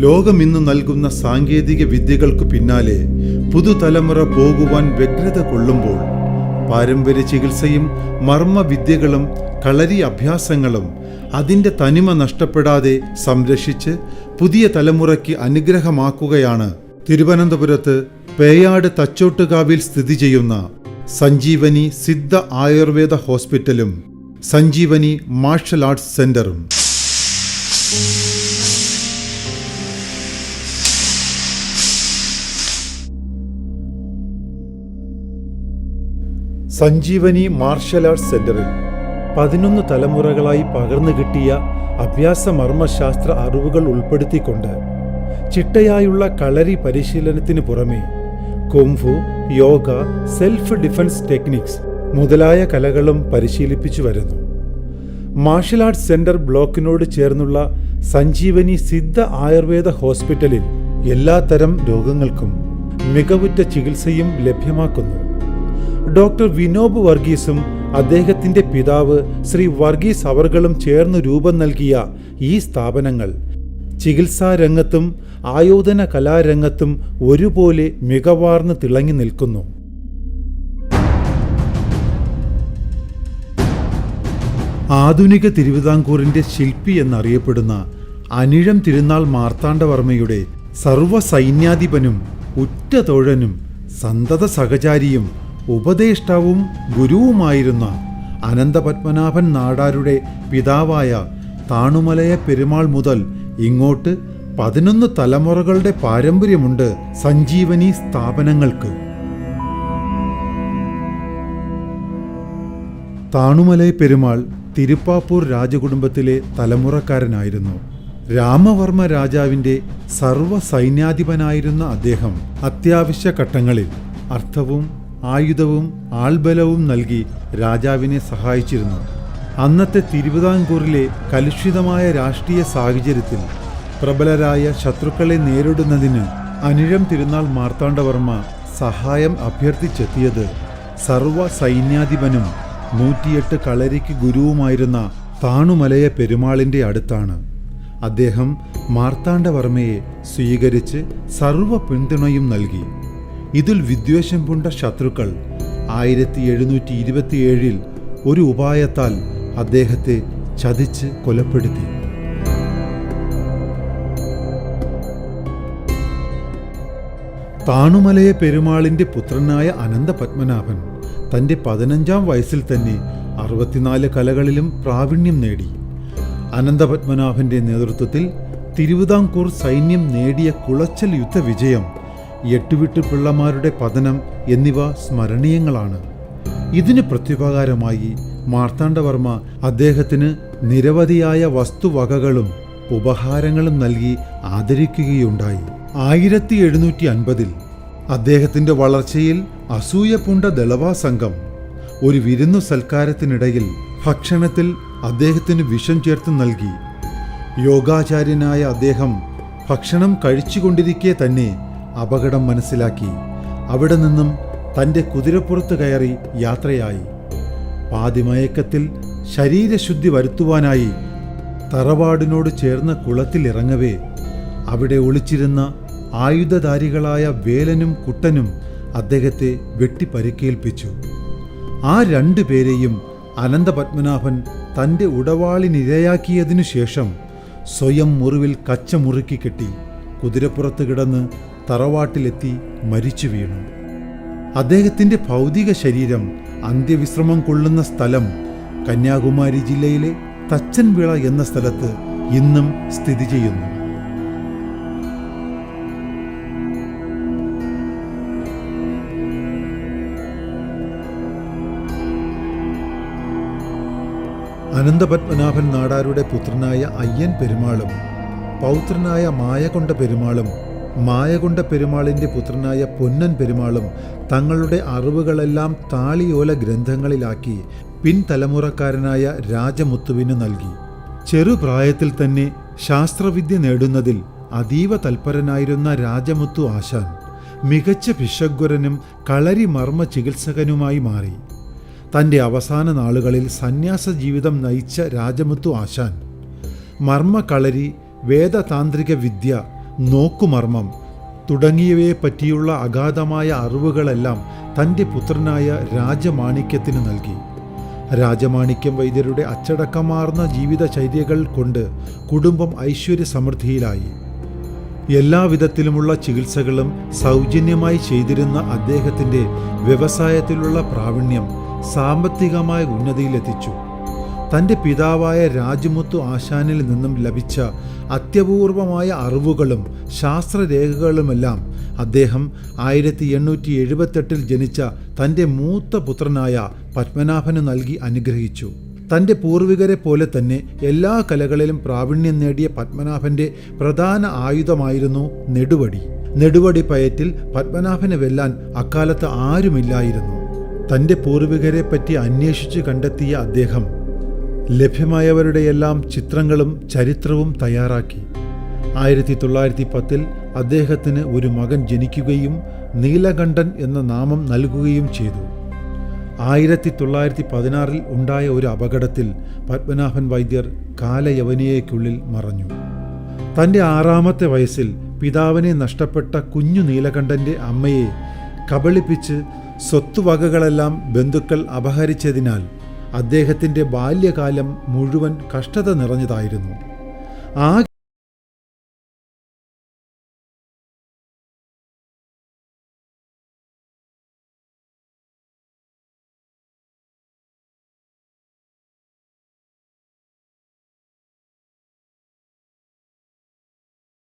ലോകമിന്നു നൽകുന്ന സാങ്കേതിക വിദ്യകൾക്കു പിന്നാലെ പുതുതലമുറ പോകുവാൻ വ്യഗ്രത കൊള്ളുമ്പോൾ പാരമ്പര്യ ചികിത്സയും മർമ്മവിദ്യകളും കളരി അഭ്യാസങ്ങളും അതിൻ്റെ തനിമ നഷ്ടപ്പെടാതെ സംരക്ഷിച്ച് പുതിയ തലമുറയ്ക്ക് അനുഗ്രഹമാക്കുകയാണ് തിരുവനന്തപുരത്ത് പേയാട് തച്ചോട്ടുകാവിൽ സ്ഥിതി ചെയ്യുന്ന സഞ്ജീവനി സിദ്ധ ആയുർവേദ ഹോസ്പിറ്റലും സഞ്ജീവനി മാർഷൽ ആർട്സ് സെന്ററും. സഞ്ജീവനി മാർഷൽ ആർട്സ് സെന്ററിൽ 11 തലമുറകളായി പകർന്നു കിട്ടിയ അഭ്യാസ മർമ്മശാസ്ത്ര അറിവുകൾ ഉൾപ്പെടുത്തിക്കൊണ്ട് ചിട്ടയായുള്ള കളരി പരിശീലനത്തിന് പുറമെ kung fu, yoga, self defence techniques മുതലായ കലകളും പരിശീലിപ്പിച്ചു വരുന്നു. മാർഷൽ ആർട്സ് സെന്റർ ബ്ലോക്കിനോട് ചേർന്നുള്ള സഞ്ജീവനി സിദ്ധ ആയുർവേദ ഹോസ്പിറ്റലിൽ എല്ലാത്തരം രോഗങ്ങൾക്കും മികവുറ്റ ചികിത്സയും ലഭ്യമാക്കുന്നു. ഡോക്ടർ വിനോബ് വർഗീസും അദ്ദേഹത്തിന്റെ പിതാവ് ശ്രീ വർഗീസ് അവർകളും ചേർന്ന് രൂപം നൽകിയ ഈ സ്ഥാപനങ്ങൾ ചികിത്സാരംഗത്തും ആയോധന കലാരംഗത്തും ഒരുപോലെ മികവാർന്ന് തിളങ്ങി നിൽക്കുന്നു. ആധുനിക തിരുവിതാംകൂറിന്റെ ശില്പി എന്നറിയപ്പെടുന്ന അനിഴം തിരുനാൾ മാർത്താണ്ഡവർമ്മയുടെ സർവ്വസൈന്യാധിപനും ഉറ്റ തോഴനും സന്തത സഹചാരിയും ഉപദേഷ്ടാവും ഗുരുവുമായിരുന്ന അനന്തപത്മനാഭൻ നാടാരുടെ പിതാവായ താണുമലയ പെരുമാൾ മുതൽ ഇങ്ങോട്ട് 11 തലമുറകളുടെ പാരമ്പര്യമുണ്ട് സഞ്ജീവനി സ്ഥാപനങ്ങൾക്ക്. താണുമലയ പെരുമാൾ തിരുപ്പാപ്പൂർ രാജകുടുംബത്തിലെ തലമുറക്കാരനായിരുന്നു. രാമവർമ്മ രാജാവിന്റെ സർവ്വസൈന്യാധിപനായിരുന്ന അദ്ദേഹം അത്യാവശ്യ ഘട്ടങ്ങളിൽ അർത്ഥവും ആയുധവും ആൾബലവും നൽകി രാജാവിനെ സഹായിച്ചിരുന്നു. അന്നത്തെ തിരുവിതാംകൂറിലെ കലുഷിതമായ രാഷ്ട്രീയ സാഹചര്യത്തിൽ പ്രബലരായ ശത്രുക്കളെ നേരിടുന്നതിന് അനിഴം തിരുനാൾ മാർത്താണ്ഡവർമ്മ സഹായം അഭ്യർത്ഥിച്ചെത്തിയത് സർവ്വ സൈന്യാധിപനും 108 കളരിക്ക് ഗുരുവുമായിരുന്ന താണുമലയ പെരുമാളിന്റെ അടുത്താണ്. അദ്ദേഹം മാർത്താണ്ഡവർമ്മയെ സ്വീകരിച്ച് സർവ്വ പിന്തുണയും നൽകി. ഇതിൽ വിദ്വേഷം പൂണ്ട ശത്രുക്കൾ 1727 ഒരു ഉപായത്താൽ അദ്ദേഹത്തെ ചതിച്ച് കൊലപ്പെടുത്തി. താണുമലയ പെരുമാളിന്റെ പുത്രനായ അനന്തപത്മനാഭൻ തന്റെ 15-ാം വയസ്സിൽ തന്നെ 64 കലകളിലും പ്രാവീണ്യം നേടി. അനന്തപത്മനാഭന്റെ നേതൃത്വത്തിൽ തിരുവിതാംകൂർ സൈന്യം നേടിയ കുളച്ചൽ യുദ്ധവിജയം, എട്ടുവിട്ട് പിള്ളമാരുടെ പതനം എന്നിവ സ്മരണീയങ്ങളാണ്. ഇതിന് പ്രത്യുപകാരമായി മാർത്താണ്ഡവർമ്മ അദ്ദേഹത്തിന് നിരവധിയായ വസ്തുവകകളും ഉപഹാരങ്ങളും നൽകി ആദരിക്കുകയുണ്ടായി. 1750 അദ്ദേഹത്തിന്റെ വളർച്ചയിൽ അസൂയ പൂണ്ട ദളവാ സംഘം ഒരു വിരുന്നു സൽക്കാരത്തിനിടയിൽ ഭക്ഷണത്തിൽ അദ്ദേഹത്തിന് വിഷം ചേർത്ത് നൽകി. യോഗാചാര്യനായ അദ്ദേഹം ഭക്ഷണം കഴിച്ചുകൊണ്ടിരിക്കെ തന്നെ അപകടം മനസ്സിലാക്കി അവിടെ നിന്നും തൻ്റെ കുതിരപ്പുറത്ത് കയറി യാത്രയായി. പാതിമയക്കത്തിൽ ശരീരശുദ്ധി വരുത്തുവാനായി തറവാടിനോട് ചേർന്ന കുളത്തിലിറങ്ങവേ അവിടെ ഒളിച്ചിരുന്ന ആയുധധാരികളായ വേലനും കുട്ടനും അദ്ദേഹത്തെ വെട്ടിപ്പരിക്കേൽപ്പിച്ചു. ആ 2 പേരെയും അനന്തപത്മനാഭൻ തൻ്റെ ഉടവാളിനിരയാക്കിയതിനു ശേഷം സ്വയം മുറിവിൽ കച്ച മുറുക്കി കെട്ടി കുതിരപ്പുറത്ത് കിടന്ന് തറവാട്ടിലെത്തി മരിച്ചു വീണു. അദ്ദേഹത്തിൻ്റെ ഭൗതിക ശരീരം അന്ത്യവിശ്രമം കൊള്ളുന്ന സ്ഥലം കന്യാകുമാരി ജില്ലയിലെ തച്ചൻവിള എന്ന സ്ഥലത്ത് ഇന്നും സ്ഥിതി ചെയ്യുന്നു. അനന്തപത്മനാഭൻ നാടാരുടെ പുത്രനായ അയ്യൻ പെരുമാളും പൗത്രനായ മായകൊണ്ട പെരുമാളും മായകൊണ്ട പെരുമാളിൻ്റെ പുത്രനായ പൊന്നൻ പെരുമാളും തങ്ങളുടെ അറിവുകളെല്ലാം താളിയോല ഗ്രന്ഥങ്ങളിലാക്കി പിൻതലമുറക്കാരനായ രാജമുത്തുവിന് നൽകി. ചെറുപ്രായത്തിൽ തന്നെ ശാസ്ത്രവിദ്യ നേടുന്നതിൽ അതീവ തൽപരനായിരുന്ന രാജമുത്തു ആശാൻ മികച്ച ഭിഷഗ്വരനും കളരി മർമ്മ ചികിത്സകനുമായി മാറി. തൻ്റെ അവസാന നാളുകളിൽ സന്യാസ ജീവിതം നയിച്ച രാജമുത്തു ആശാൻ മർമ്മ കളരി, വേദതാന്ത്രിക വിദ്യ, നോക്കുമർമ്മം തുടങ്ങിയവയെ പറ്റിയുള്ള അഗാധമായ അറിവുകളെല്ലാം തൻ്റെ പുത്രനായ രാജമാണിക്യത്തിന് നൽകി. രാജമാണിക്യം വൈദ്യരുടെ അച്ചടക്കമാർന്ന ജീവിതചര്യകൾ കൊണ്ട് കുടുംബം ഐശ്വര്യ സമൃദ്ധിയിലായി. എല്ലാവിധത്തിലുമുള്ള ചികിത്സകളും സൗജന്യമായി ചെയ്തിരുന്ന അദ്ദേഹത്തിൻ്റെ വ്യവസായത്തിലുള്ള പ്രാവീണ്യം സാമ്പത്തികമായ ഉന്നതിയിലെത്തിച്ചു. തൻ്റെ പിതാവായ രാജമുത്തു ആശാനിൽ നിന്നും ലഭിച്ച അത്യപൂർവമായ അറിവുകളും ശാസ്ത്രരേഖകളുമെല്ലാം അദ്ദേഹം 1878 ജനിച്ച തൻ്റെ മൂത്ത പുത്രനായ പത്മനാഭന് നൽകി അനുഗ്രഹിച്ചു. തൻ്റെ പൂർവികരെ പോലെ തന്നെ എല്ലാ കലകളിലും പ്രാവീണ്യം നേടിയ പത്മനാഭൻ്റെ പ്രധാന ആയുധമായിരുന്നു നെടുവടി. നെടുവടി പയറ്റിൽ പത്മനാഭനെ വെല്ലാൻ അക്കാലത്ത് ആരുമില്ലായിരുന്നു. തൻ്റെ പൂർവികരെ പറ്റി അന്വേഷിച്ച് കണ്ടെത്തിയ അദ്ദേഹം ലഭ്യമായവരുടെയെല്ലാം ചിത്രങ്ങളും ചരിത്രവും തയ്യാറാക്കി. 1910 അദ്ദേഹത്തിന് ഒരു മകൻ ജനിക്കുകയും നീലകണ്ഠൻ എന്ന നാമം നൽകുകയും ചെയ്തു. 1916 ഉണ്ടായ ഒരു അപകടത്തിൽ പത്മനാഭൻ വൈദ്യർ കാലയവനികയ്ക്കുള്ളിൽ മറഞ്ഞു. തൻ്റെ 6ാമത്തെ വയസ്സിൽ പിതാവിനെ നഷ്ടപ്പെട്ട കുഞ്ഞു നീലകണ്ഠൻ്റെ അമ്മയെ കബളിപ്പിച്ച് സ്വത്തുവകകളെല്ലാം ബന്ധുക്കൾ അപഹരിച്ചതിനാൽ അദ്ദേഹത്തിൻ്റെ ബാല്യകാലം മുഴുവൻ കഷ്ടത നിറഞ്ഞതായിരുന്നു. ആ